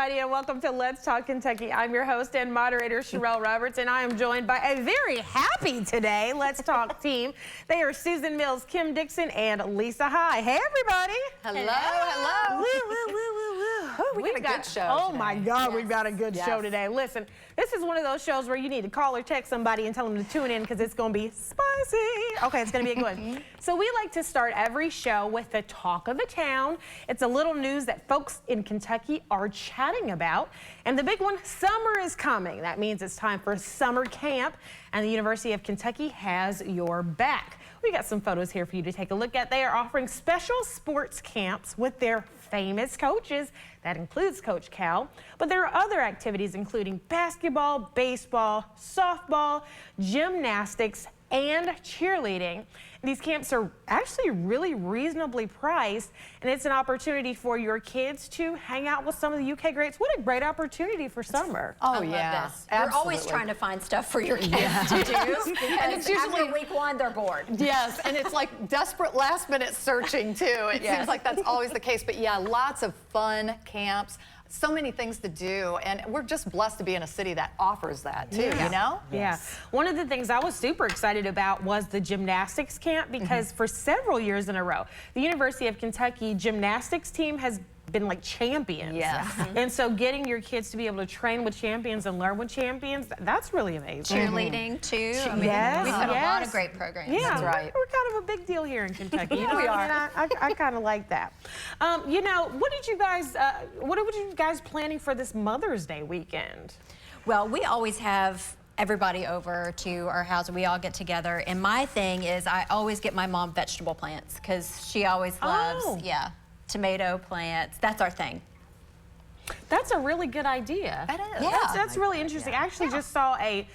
everybody, and welcome to Let's Talk Kentucky. I'm your host and moderator, Sherelle Roberts, and I am joined by a very happy today Let's Talk team. They are Susan Mills, Kim Dixon, and Lisa High. Hey, everybody. Hello, hello. Woo, woo, woo, woo, woo. We've got a good show Oh, today. my God, Yes. we've got a good show today. Listen, this is one of those shows where you need to call or text somebody and tell them to tune in because it's going to be spicy. Okay, it's going to be a good one. So we like to start every show with the talk of the town. It's a little news that folks in Kentucky are chatting about. And the big one, summer is coming. That means it's time for summer camp, and the University of Kentucky has your back. We got some photos here for you to take a look at. They are offering special sports camps with their famous coaches. That includes Coach Cal. But there are other activities including basketball, baseball, softball, gymnastics, and cheerleading. These camps are actually really reasonably priced, and it's an opportunity for your kids to hang out with some of the UK greats. What a great opportunity for summer. Oh, I love yeah. this. You're always trying to find stuff for your kids to do. And it's usually after week one, they're bored. Yes, and it's like desperate last-minute searching, too. It seems like that's always the case. But, yeah, lots of fun camps. So many things to do, and we're just blessed to be in a city that offers that too, you know? Yeah. One of the things I was super excited about was the gymnastics camp because for several years in a row, the University of Kentucky gymnastics team has been like champions. Yes. And so getting your kids to be able to train with champions and learn with champions, that's really amazing. Cheerleading, too. I mean, Yes, we've had a lot yes. of great programs. Yeah, That's right. We're kind of a big deal here in Kentucky. You know We what I are. mean? I kind of like that. You know, what are you guys planning for this Mother's Day weekend? Well, we always have everybody over to our house and we all get together. And my thing is I always get my mom vegetable plants because she always loves, tomato plants. That's our thing. That's a really good idea. That is. Yeah. That's really interesting. I actually just saw a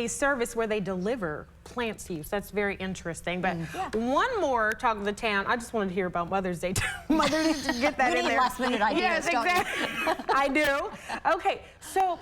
service where they deliver plants to you. So that's very interesting. But one more talk of the town. I just wanted to hear about Mother's Day. Mother's Day, get that You in need there. last-minute ideas, Yes, don't you? exactly. I do. Okay, so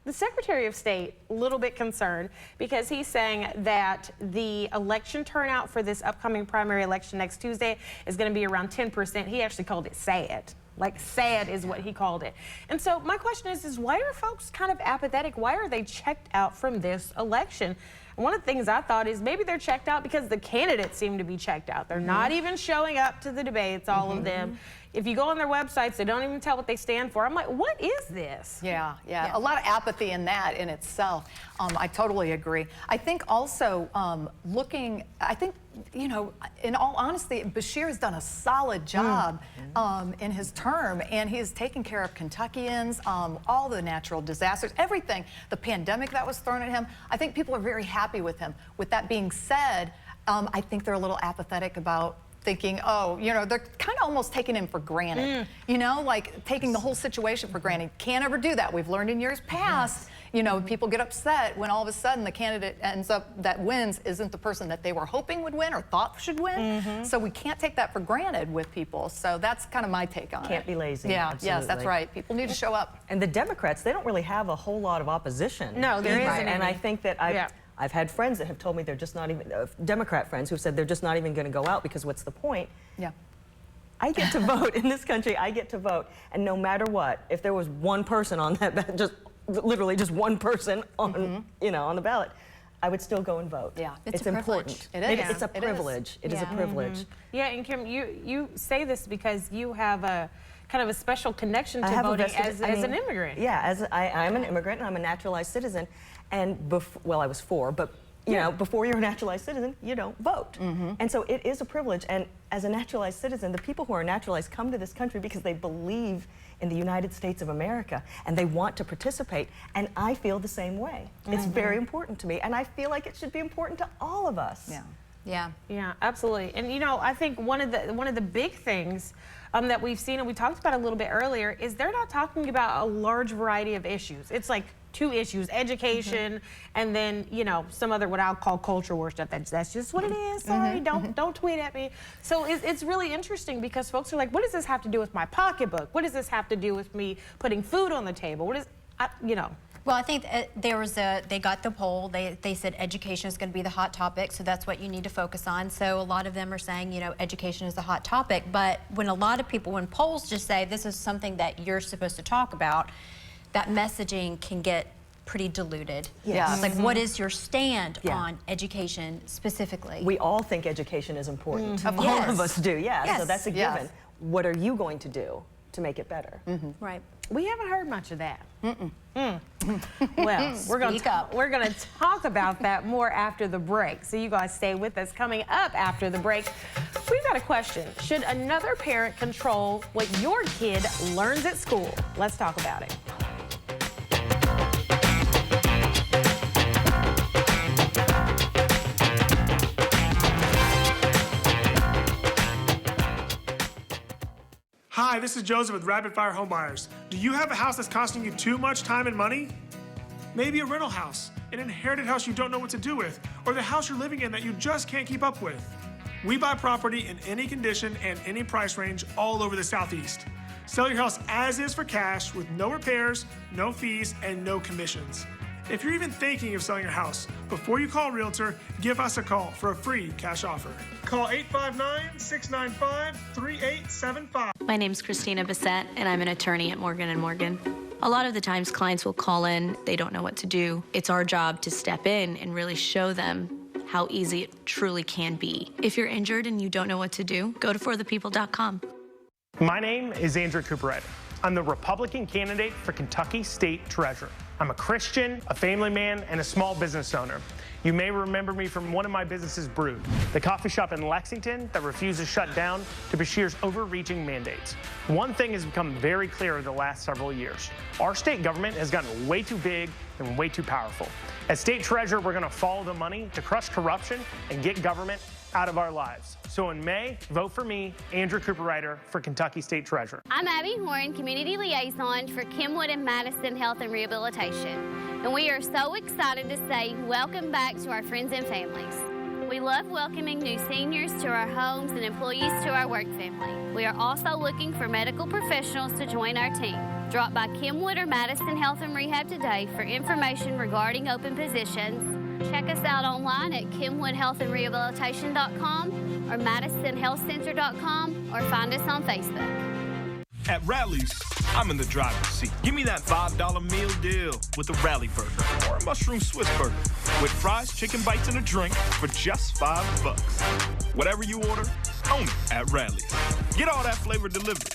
the Secretary of State, a little bit concerned because he's saying that the election turnout for this upcoming primary election next Tuesday is going to be around 10%. He actually called it sad. Like sad is what he called it. And so my question is why are folks kind of apathetic? Why are they checked out from this election? And one of the things I thought is maybe they're checked out because the candidates seem to be checked out. They're not even showing up to the debates, all of them. If you go on their websites, they don't even tell what they stand for. I'm like, what is this? Yeah. A lot of apathy in that in itself. I totally agree. I think also you know, in all honesty, Beshear has done a solid job in his term, and he has taken care of Kentuckians, all the natural disasters, everything, the pandemic that was thrown at him. I think people are very happy with him. With that being said, I think they're a little apathetic about thinking, oh, you know, they're kind of almost taking him for granted, you know, like taking the whole situation for granted. Can't ever do that. We've learned in years past, you know, people get upset when all of a sudden the candidate that wins isn't the person that they were hoping would win or thought should win. So we can't take that for granted with people. So that's kind of my take on it. Can't be lazy. Yeah, Absolutely. yes, that's right. People need to show up. And the Democrats, they don't really have a whole lot of opposition. No, there either. isn't And any. I think that I've had friends that have told me they're just not even, Democrat friends who've said they're just not even going to go out because what's the point? Yeah. I get to vote in this country. I get to vote. And no matter what, if there was one person on that, just literally just one person on, you know, on the ballot, I would still go and vote. Yeah. It's a important. privilege. It is. It's a It is. privilege. It is a privilege. Yeah, and Kim, you say this because you have a kind of a special connection I to have a voting vested- as an immigrant. Yeah, I'm an immigrant and I'm a naturalized citizen. And well, I was 4, but you know, before you're a naturalized citizen, you don't vote. And so it is a privilege. And as a naturalized citizen, the people who are naturalized come to this country because they believe in the United States of America and they want to participate. And I feel the same way. It's very important to me. And I feel like it should be important to all of us. Yeah, absolutely. And you know, I think one of the big things that we've seen and we talked about a little bit earlier is they're not talking about a large variety of issues. It's like 2 issues: education, and then you know some other what I'll call culture war stuff. That's just what it is. Sorry, don't tweet at me. So it's really interesting because folks are like, what does this have to do with my pocketbook? What does this have to do with me putting food on the table? What is you know? Well, I think they got the poll. They said education is going to be the hot topic, so that's what you need to focus on. So a lot of them are saying, you know, education is the hot topic. But when a lot of people, when polls just say this is something that you're supposed to talk about, that messaging can get pretty diluted. Yeah. It's like, what is your stand on education specifically? We all think education is important. All Yes. of us do, yeah. So Yes. that's a Yes. given. What are you going to do to make it better? Right. We haven't heard much of that. Well, we're Speak up. gonna talk about that more after the break. So you guys stay with us. Coming up after the break, we've got a question. Should another parent control what your kid learns at school? Let's talk about it. Hi, this is Joseph with Rapid Fire Home Buyers. Do you have a house that's costing you too much time and money? Maybe a rental house, an inherited house you don't know what to do with, or the house you're living in that you just can't keep up with. We buy property in any condition and any price range all over the Southeast. Sell your house as is for cash with no repairs, no fees, and no commissions. If you're even thinking of selling your house, before you call a realtor, give us a call for a free cash offer. Call 859-695-3875. My name's Christina Bissett, and I'm an attorney at Morgan & Morgan. A lot of the times clients will call in, they don't know what to do. It's our job to step in and really show them how easy it truly can be. If you're injured and you don't know what to do, go to forthepeople.com. My name is Andrew Cooperette. I'm the Republican candidate for Kentucky State Treasurer. I'm a Christian, a family man, and a small business owner. You may remember me from one of my businesses, Brood, the coffee shop in Lexington that refused to shut down to Beshear's overreaching mandates. One thing has become very clear over the last several years. Our state government has gotten way too big and way too powerful. As state treasurer, we're going to follow the money to crush corruption and get government out of our lives. So in May, vote for me, Andrew Cooperrider, for Kentucky State Treasurer. I'm Abby Horn, Community Liaison for Kenwood and Madison Health and Rehabilitation. And we are so excited to say welcome back to our friends and families. We love welcoming new seniors to our homes and employees to our work family. We are also looking for medical professionals to join our team. Drop by Kenwood or Madison Health and Rehab today for information regarding open positions. Check us out online at kenwoodhealthandrehabilitation.com or madisonhealthcenter.com or find us on Facebook. At Rally's, I'm in the driver's seat. Give me that $5 meal deal with a Rally burger or a mushroom Swiss burger with fries, chicken bites, and a drink for just $5. Whatever you order, own it at Rally's. Get all that flavor delivered.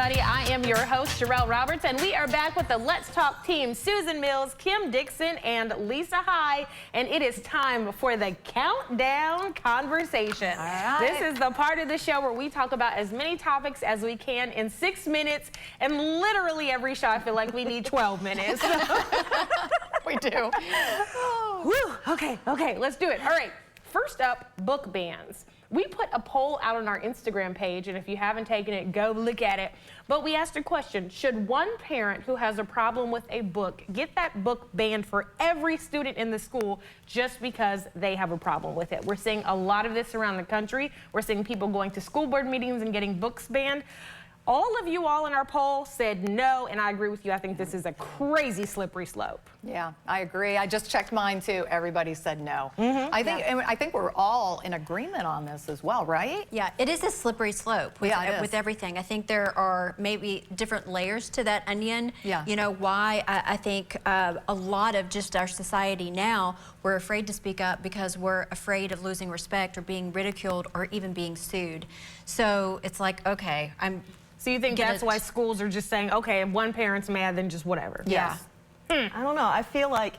I am your host, Sherelle Roberts, and we are back with the Let's Talk team, Susan Mills, Kim Dixon, and Lisa High, and it is time for the Countdown Conversation. All right. This is the part of the show where we talk about as many topics as we can in 6 minutes, and literally every show I feel like we need 12 minutes. We do. Whew, okay, let's do it. All right, first up, book bans. We put a poll out on our Instagram page, and if you haven't taken it, go look at it. But we asked a question: should one parent who has a problem with a book get that book banned for every student in the school just because they have a problem with it? We're seeing a lot of this around the country. We're seeing people going to school board meetings and getting books banned. All of you all in our poll said no, and I agree with you. I think this is a crazy slippery slope. Yeah, I agree. I just checked mine too. Everybody said no. I think we're all in agreement on this as well, right? Yeah, it is a slippery slope with, Yeah, it is. with everything. I think there are maybe different layers to that onion. Yeah. You know, why I think a lot of just our society now, we're afraid to speak up because we're afraid of losing respect or being ridiculed or even being sued. So it's like, okay, So you think that's why schools are just saying, okay, if one parent's mad, then just whatever? Yeah. I don't know. I feel like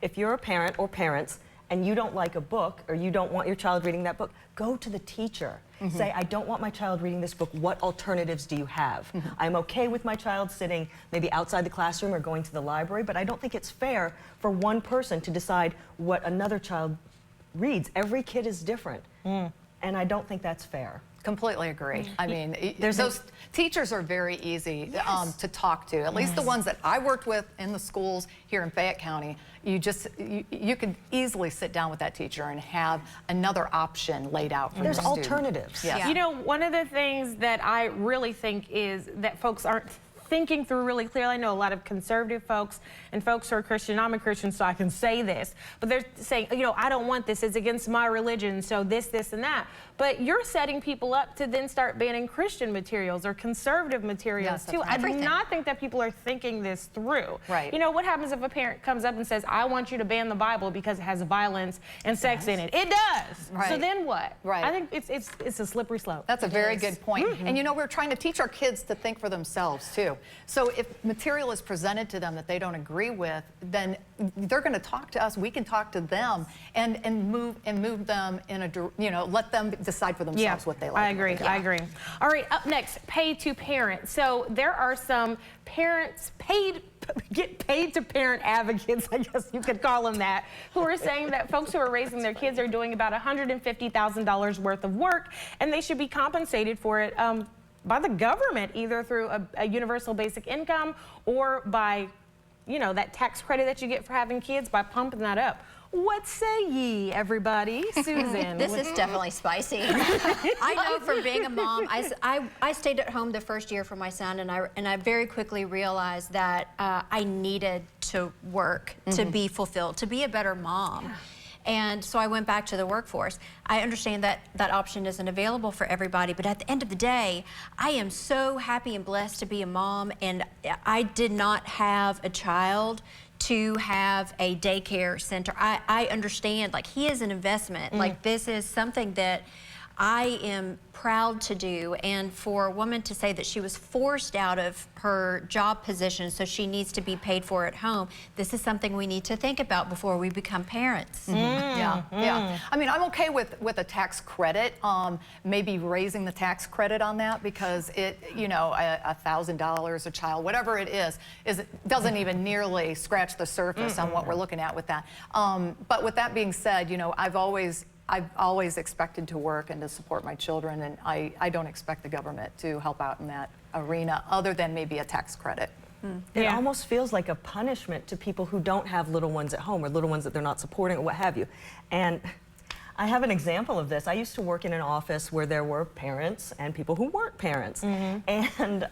if you're a parent or parents and you don't like a book or you don't want your child reading that book, go to the teacher. Say, I don't want my child reading this book. What alternatives do you have? I'm okay with my child sitting maybe outside the classroom or going to the library, but I don't think it's fair for one person to decide what another child reads. Every kid is different, and I don't think that's fair. Completely agree. I mean, those teachers are very easy to talk to. At least the ones that I worked with in the schools here in Fayette County. You could easily sit down with that teacher and have another option laid out for There's your student. alternatives. Yes. You know, one of the things that I really think is that folks aren't thinking through really clearly. I know a lot of conservative folks and folks who are Christian. I'm a Christian, so I can say this. But they're saying, you know, I don't want this. It's against my religion, so this, and that. But you're setting people up to then start banning Christian materials or conservative materials, Yes, too. I do everything. not think that people are thinking this through. Right. You know, what happens if a parent comes up and says, I want you to ban the Bible because it has violence and sex in it? It does. So Right. then what? Right. I think it's a slippery slope. That's a very good point. And you know, we're trying to teach our kids to think for themselves too. So if material is presented to them that they don't agree with, then they're going to talk to us. We can talk to them and move them in a, you know, let them decide for themselves what they like. I agree. I agree. All right, up next, pay to parent. So there are some parents get paid to parent advocates, I guess you could call them that, who are saying that folks who are raising their kids are doing about $150,000 worth of work, and they should be compensated for it by the government, either through a universal basic income or by, you know, that tax credit that you get for having kids, by pumping that up. What say ye, everybody? Susan. This is definitely spicy. I know from being a mom, I stayed at home the first year for my son, and I very quickly realized that I needed to work to be fulfilled, to be a better mom. And so I went back to the workforce. I understand that that option isn't available for everybody, but at the end of the day, I am so happy and blessed to be a mom, and I did not have a child to have a daycare center. I understand, like, he is an investment. Like, this is something that I am proud to do, and for a woman to say that she was forced out of her job position so she needs to be paid for at home, this is something we need to think about before we become parents. Yeah. I mean, I'm okay with a tax credit, maybe raising the tax credit on that, because it, you know, $1,000 a child, whatever it is doesn't even nearly scratch the surface on what we're looking at with that. But with that being said, you know, I've always expected to work and to support my children, and I don't expect the government to help out in that arena other than maybe a tax credit. It almost feels like a punishment to people who don't have little ones at home, or little ones that they're not supporting, or what have you. And I have an example of this. I used to work in an office where there were parents and people who weren't parents. And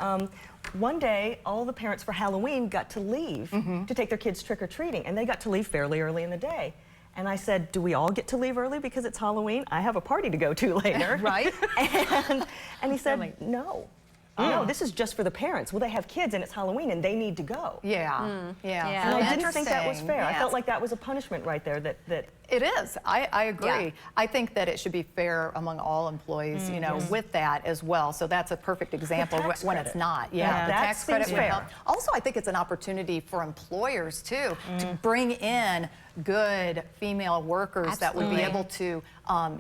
one day, all the parents for Halloween got to leave to take their kids trick-or-treating, and they got to leave fairly early in the day. And I said, do we all get to leave early because it's Halloween? I have a party to go to later. Right. And he said, no. No, this is just for the parents. Well, they have kids and it's Halloween and they need to go. Yeah. And I didn't think that was fair. I Yes. felt like that was a punishment right there. That It is. I agree. Yeah. I think that it should be fair among all employees, you know, with that as well. So that's a perfect example tax when credit. it's not. Yeah, the that tax credit seems would fair. help. Also, I think it's an opportunity for employers too to bring in good female workers that would be Absolutely. able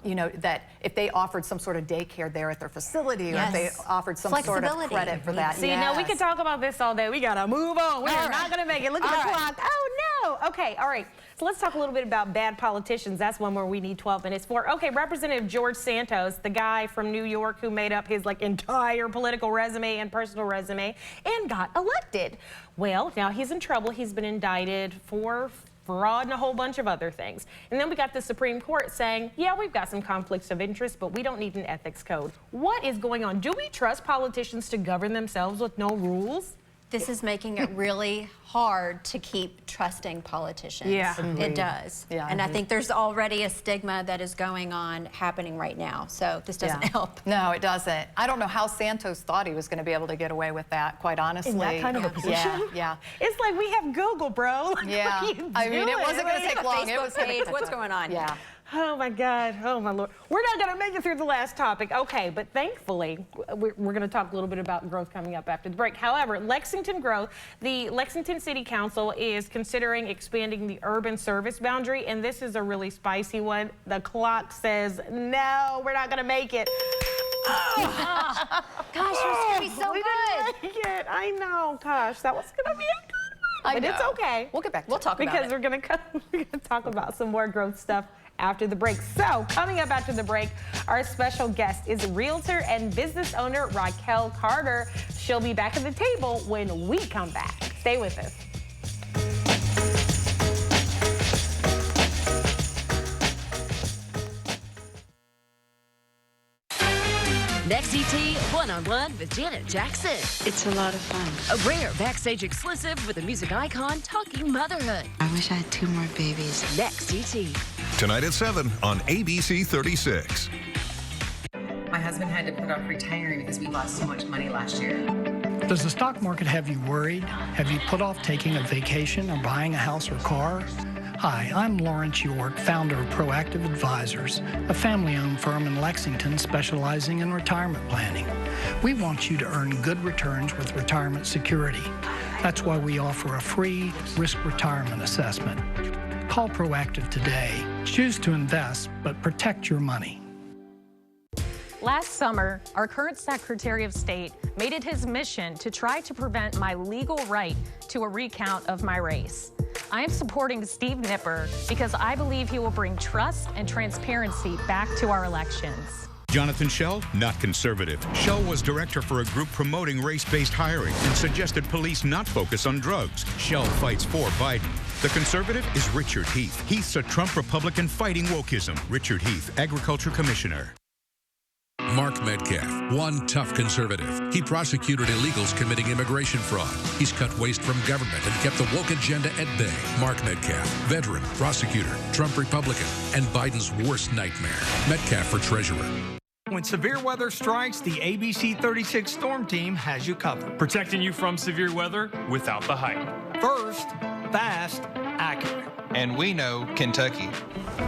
to, you know, that if they offered some sort of daycare there at their facility, or if they Yes. offered some sort of Flexibility. credit for that. See, now we could talk about this all day. We gotta move on. We're not gonna make it. Look at the clock. Oh no. Okay, all right. So let's talk a little bit about bad politicians. That's one where we need 12 minutes for. Okay, Representative George Santos, the guy from New York who made up his like entire political resume and personal resume and got elected. Well, now he's in trouble. He's been indicted for fraud and a whole bunch of other things. And then we got the Supreme Court saying, yeah, we've got some conflicts of interest, but we don't need an ethics code. What is going on? Do we trust politicians to govern themselves with no rules? This is making it really hard to keep trusting politicians. Yeah. It does. Yeah. And I think there's already a stigma that is going on happening right now. So this doesn't help. No, it doesn't. I don't know how Santos thought he was going to be able to get away with that, quite honestly. in that kind of a position? Yeah. It's like we have Google, bro. Like, Yeah. what are you I mean, it doing? wasn't going to take long. It Facebook was gonna page. catch What's up. going on? Yeah. Oh my God, oh my Lord. We're not gonna make it through the last topic. Okay, but thankfully, we're gonna talk a little bit about growth coming up after the break. However, Lexington growth, the Lexington City Council is considering expanding the urban service boundary, and this is a really spicy one. The clock says, no, we're not gonna make it. Gosh, it's gonna be so We good. didn't make it. I know, gosh, that was gonna be a good one. I But it's know. okay. We'll get back to We'll it. talk about Because it. we're gonna talk about some more growth stuff after the break. So coming up after the break, our special guest is realtor and business owner Raquel Carter. She'll be back at the table when we come back. Stay with us. Next ET one-on-one with Janet Jackson. It's a lot of fun. A rare backstage exclusive with a music icon talking motherhood. I wish I had 2 more babies. Next ET. Tonight at 7 on ABC 36. My husband had to put off retiring because we lost so much money last year. Does the stock market have you worried? Have you put off taking a vacation or buying a house or car? Hi, I'm Lawrence York, founder of Proactive Advisors, a family-owned firm in Lexington specializing in retirement planning. We want you to earn good returns with retirement security. That's why we offer a free risk retirement assessment. Call Proactive today. Choose to invest, but protect your money. Last summer, our current Secretary of State made it his mission to try to prevent my legal right to a recount of my race. I am supporting Steve Nipper because I believe he will bring trust and transparency back to our elections. Jonathan Shell, not conservative. Shell was director for a group promoting race-based hiring and suggested police not focus on drugs. Shell fights for Biden. The conservative is Richard Heath. Heath's a Trump Republican fighting wokeism. Richard Heath, Agriculture Commissioner. Mark Metcalf, one tough conservative. He prosecuted illegals committing immigration fraud. He's cut waste from government and kept the woke agenda at bay. Mark Metcalf, veteran, prosecutor, Trump Republican, and Biden's worst nightmare. Metcalf for treasurer. When severe weather strikes, the ABC 36 Storm Team has you covered. Protecting you from severe weather without the hype. First, fast, accurate. And we know Kentucky.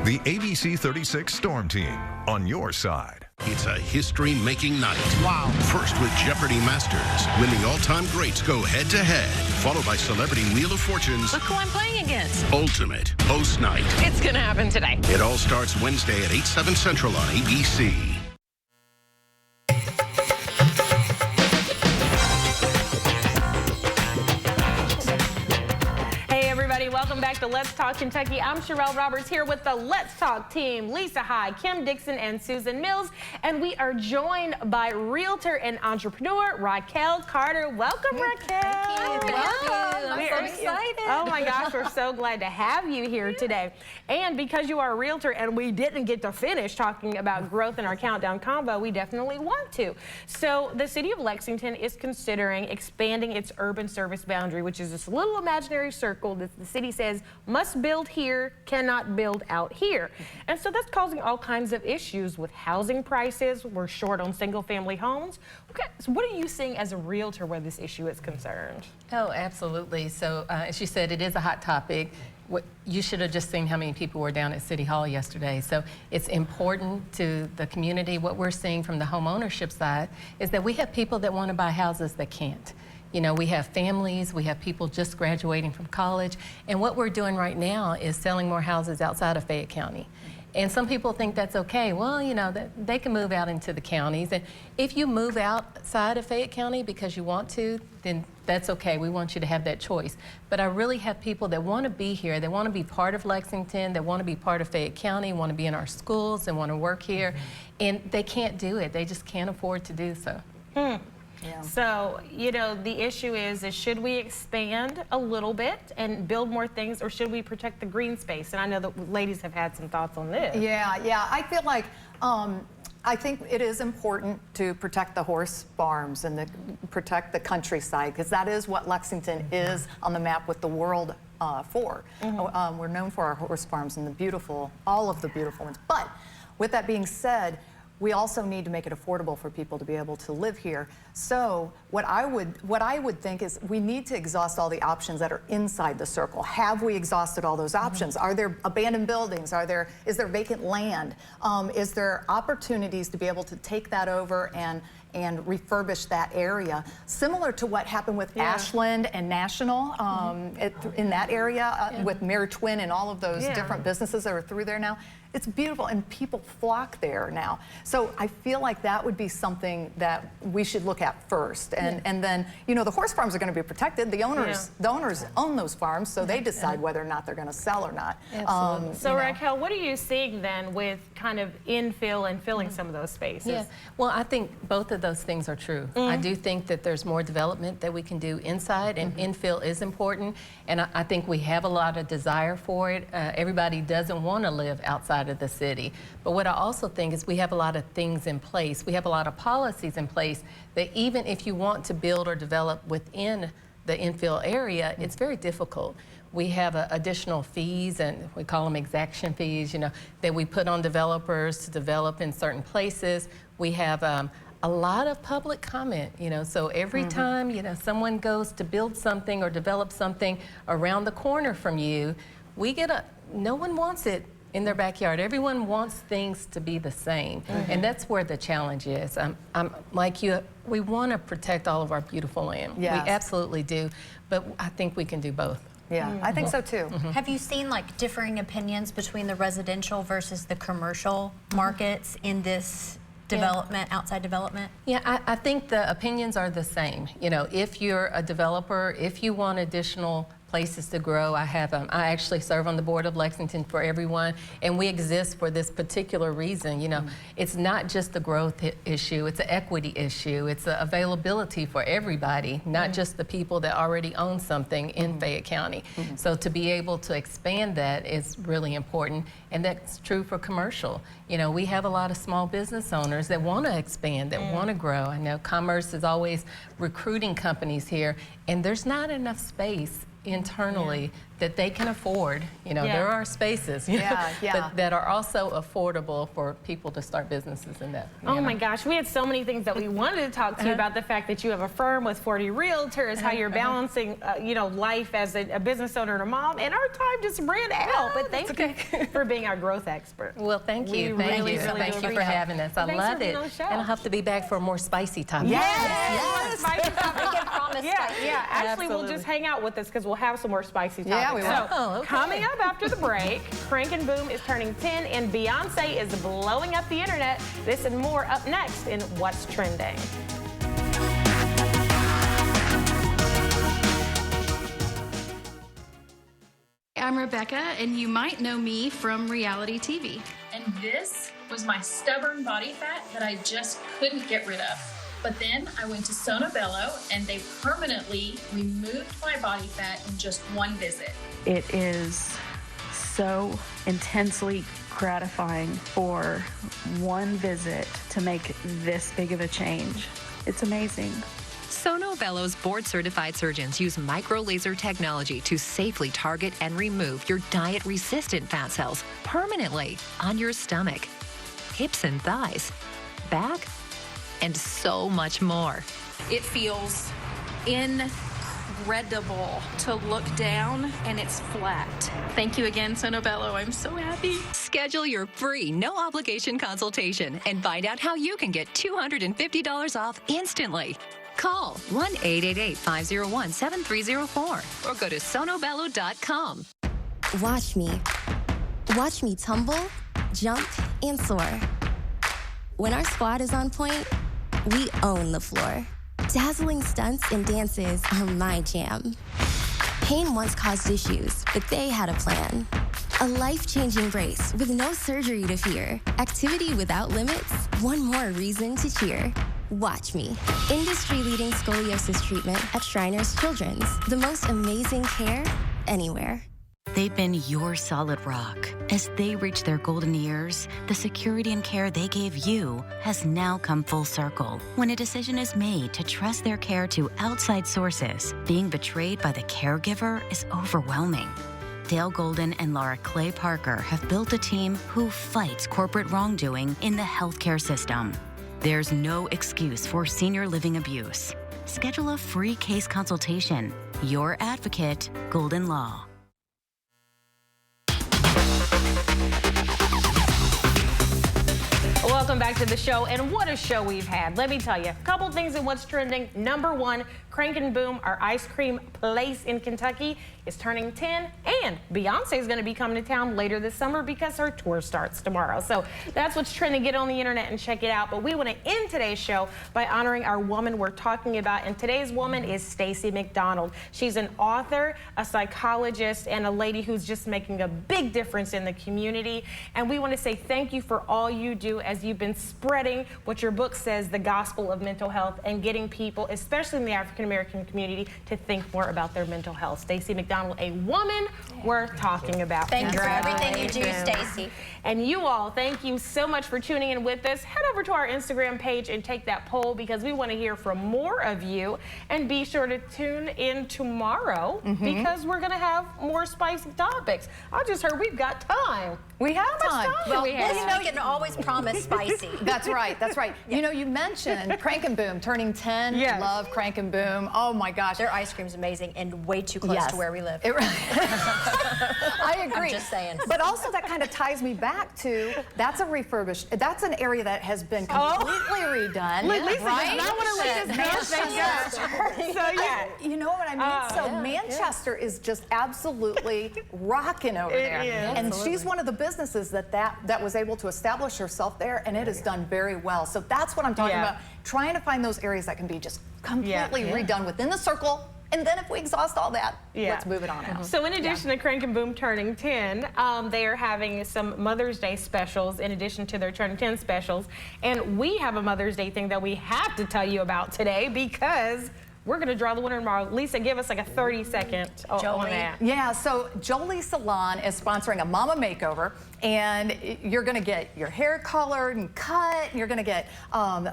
The ABC 36 Storm Team, on your side. It's a history-making night. Wow. First with Jeopardy Masters, when the all-time greats go head-to-head, followed by Celebrity Wheel of Fortune's Look who I'm playing against. Ultimate Host Night. It's gonna happen today. It all starts Wednesday at 8/7 Central on ABC. Welcome back to Let's Talk Kentucky. I'm Sherelle Roberts here with the Let's Talk team, Lisa High, Kim Dixon, and Susan Mills. And we are joined by realtor and entrepreneur Raquel Carter. Welcome, Raquel. Thank you. I'm so excited. Oh my gosh, we're so glad to have you here today. And because you are a realtor and we didn't get to finish talking about growth in our countdown combo, we definitely want to. So the city of Lexington is considering expanding its urban service boundary, which is this little imaginary circle that the city says must build here, cannot build out here. And so that's causing all kinds of issues with housing prices. We're short on single family homes. Okay, so what are you seeing as a realtor where this issue is concerned? Oh, absolutely. So as you said, it is a hot topic. You should have just seen how many people were down at City Hall yesterday. So it's important to the community. What we're seeing from the home ownership side is that we have people that want to buy houses that can't. You know, we have families, we have people just graduating from college, and what we're doing right now is selling more houses outside of Fayette County. And some people think that's okay. Well, you know, they can move out into the counties. And if you move outside of Fayette County because you want to, then that's okay. We want you to have that choice. But I really have people that want to be here, they want to be part of Lexington, they want to be part of Fayette County, want to be in our schools, and want to work here. And they can't do it. They just can't afford to do so. Yeah. So, you know, the issue is should we expand a little bit and build more things, or should we protect the green space? And I know that ladies have had some thoughts on this. Yeah. I feel like I think it is important to protect the horse farms and protect the countryside, because that is what Lexington is on the map with the world for. We're known for our horse farms and all of the beautiful ones. But with that being said, we also need to make it affordable for people to be able to live here. So what I would think is we need to exhaust all the options that are inside the circle. Have we exhausted all those options? Are there abandoned buildings? Is there vacant land? Is there opportunities to be able to take that over and refurbish that area, similar to what happened with Ashland and National in that area with Mirror Twin and all of those different businesses that are through there now? It's beautiful, and people flock there now. So I feel like that would be something that we should look at first. And then, you know, the horse farms are going to be protected. The owners own those farms, so they decide whether or not they're going to sell or not. Absolutely. So Raquel, what are you seeing then with kind of infill and filling some of those spaces? Yeah, well, I think both of those things are true. I do think that there's more development that we can do inside, and infill is important, and I think we have a lot of desire for it. Everybody doesn't want to live outside of the city, but what I also think is we have a lot of things in place. We have a lot of policies in place that even if you want to build or develop within the infill area, it's very difficult. We have additional fees, and we call them exaction fees, you know, that we put on developers to develop in certain places. We have a lot of public comment, you know, so every time, you know, someone goes to build something or develop something around the corner from you, we get no one wants it in their backyard. Everyone wants things to be the same, and that's where the challenge is. I'm like you, we want to protect all of our beautiful land. Yes. We absolutely do, but I think we can do both. Yeah, I think so too. Have you seen like differing opinions between the residential versus the commercial markets in this development, outside development? Yeah, I think the opinions are the same. You know, if you're a developer, if you want additional places to grow. I actually serve on the board of Lexington for Everyone, and we exist for this particular reason. You know, it's not just a growth issue, it's an equity issue, it's an availability for everybody, not just the people that already own something in Fayette County. So to be able to expand that is really important, and that's true for commercial. You know, we have a lot of small business owners that want to expand, that want to grow. I know Commerce is always recruiting companies here, and there's not enough space internally that they can afford. You know, there are spaces but that are also affordable for people to start businesses in that. Oh my gosh, we had so many things that we wanted to talk to you about. The fact that you have a firm with 40 realtors, how you're balancing, you know, life as a business owner and a mom, and our time just ran out. But thank you for being our growth expert. Well, thank you. Thank you for having us. I love it. And I'll have to be back for a more spicy topic. Yes. We can promise spicy. Yeah. Actually, we'll just hang out with us because we'll have some more spicy topics. Yeah, we will. So, coming up after the break, Crank and Boom is turning 10 and Beyonce is blowing up the internet. This and more up next in What's Trending. I'm Rebecca, and you might know me from reality TV. And this was my stubborn body fat that I just couldn't get rid of. But then I went to Sono Bello, and they permanently removed my body fat in just one visit. It is so intensely gratifying for one visit to make this big of a change. It's amazing. Sono Bello's board-certified surgeons use micro-laser technology to safely target and remove your diet-resistant fat cells permanently on your stomach, hips and thighs, back, and so much more. It feels incredible to look down, and it's flat. Thank you again, Sono Bello. I'm so happy. Schedule your free, no-obligation consultation and find out how you can get $250 off instantly. Call 1-888-501-7304 or go to sonobello.com. Watch me. Watch me tumble, jump, and soar. When our squad is on point, we own the floor. Dazzling stunts and dances are my jam. Pain once caused issues, but they had a plan. A life-changing brace with no surgery to fear. Activity without limits, one more reason to cheer. Watch me. Industry-leading scoliosis treatment at Shriners Children's. The most amazing care anywhere. They've been your solid rock. As they reach their golden years, the security and care they gave you has now come full circle. When a decision is made to trust their care to outside sources, being betrayed by the caregiver is overwhelming. Dale Golden and Laura Clay Parker have built a team who fights corporate wrongdoing in the healthcare system. There's no excuse for senior living abuse. Schedule a free case consultation. Your advocate, Golden Law. Welcome back to the show, and what a show we've had. Let me tell you, a couple things in what's trending. Number one, Crank and Boom, our ice cream place in Kentucky, is turning 10, and Beyonce is going to be coming to town later this summer because her tour starts tomorrow. So that's what's trending. Get on the internet and check it out. But we want to end today's show by honoring our woman we're talking about, and today's woman is Stacey McDonald. She's an author, a psychologist, and a lady who's just making a big difference in the community. And we want to say thank you for all you do as you've been spreading what your book says, the gospel of mental health, and getting people, especially in the African American community, to think more about their mental health. Stacey McDonald, a woman worth talking about. Thank you for everything you do, Stacey. And you all, thank you so much for tuning in with us. Head over to our Instagram page and take that poll because we want to hear from more of you. And be sure to tune in tomorrow because we're going to have more spicy topics. I just heard we've got time. We have time. Well, you know, you can always promise spicy. That's right. That's right. You know, you mentioned Crank and Boom turning 10. Yes. Love Crank and Boom. Oh my gosh. Their ice cream's amazing and way too close to where we live. I agree. I'm just saying. But also that kind of ties me back to that's a refurbished. That's an area that has been completely redone. Lisa right? does not want to leave this Manchester. So yeah. You know what I mean? So Manchester is just absolutely rocking over there. And she's one of the businesses that was able to establish herself there, and it has done very well. So that's what I'm talking about, trying to find those areas that can be just completely redone within the circle. And then if we exhaust all that, let's move it on out. So in addition to Crank and Boom turning 10, they are having some Mother's Day specials in addition to their turning 10 specials. And we have a Mother's Day thing that we have to tell you about today because we're going to draw the winner tomorrow. Lisa, give us like a 30-second on that. Yeah, so Jolie Salon is sponsoring a mama makeover, and you're going to get your hair colored and cut, and you're going to get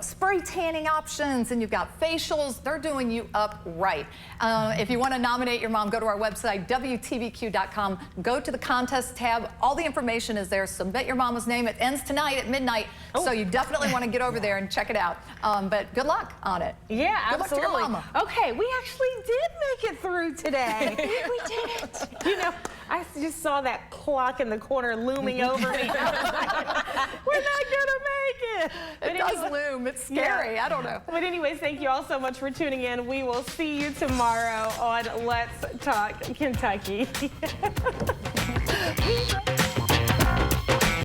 spray tanning options, and you've got facials. They're doing you up right. If you want to nominate your mom, go to our website, WTVQ.com. Go to the contest tab. All the information is there. Submit your mama's name. It ends tonight at midnight, so you definitely want to get over there and check it out. But good luck on it. Yeah, good absolutely. Luck to your mama. Okay, we actually did make it through today. We did it. You know, I just saw that clock in the corner looming over me. I was like, we're not gonna make it. It does loom. It's scary. I don't know. But anyways, thank you all so much for tuning in. We will see you tomorrow on Let's Talk Kentucky.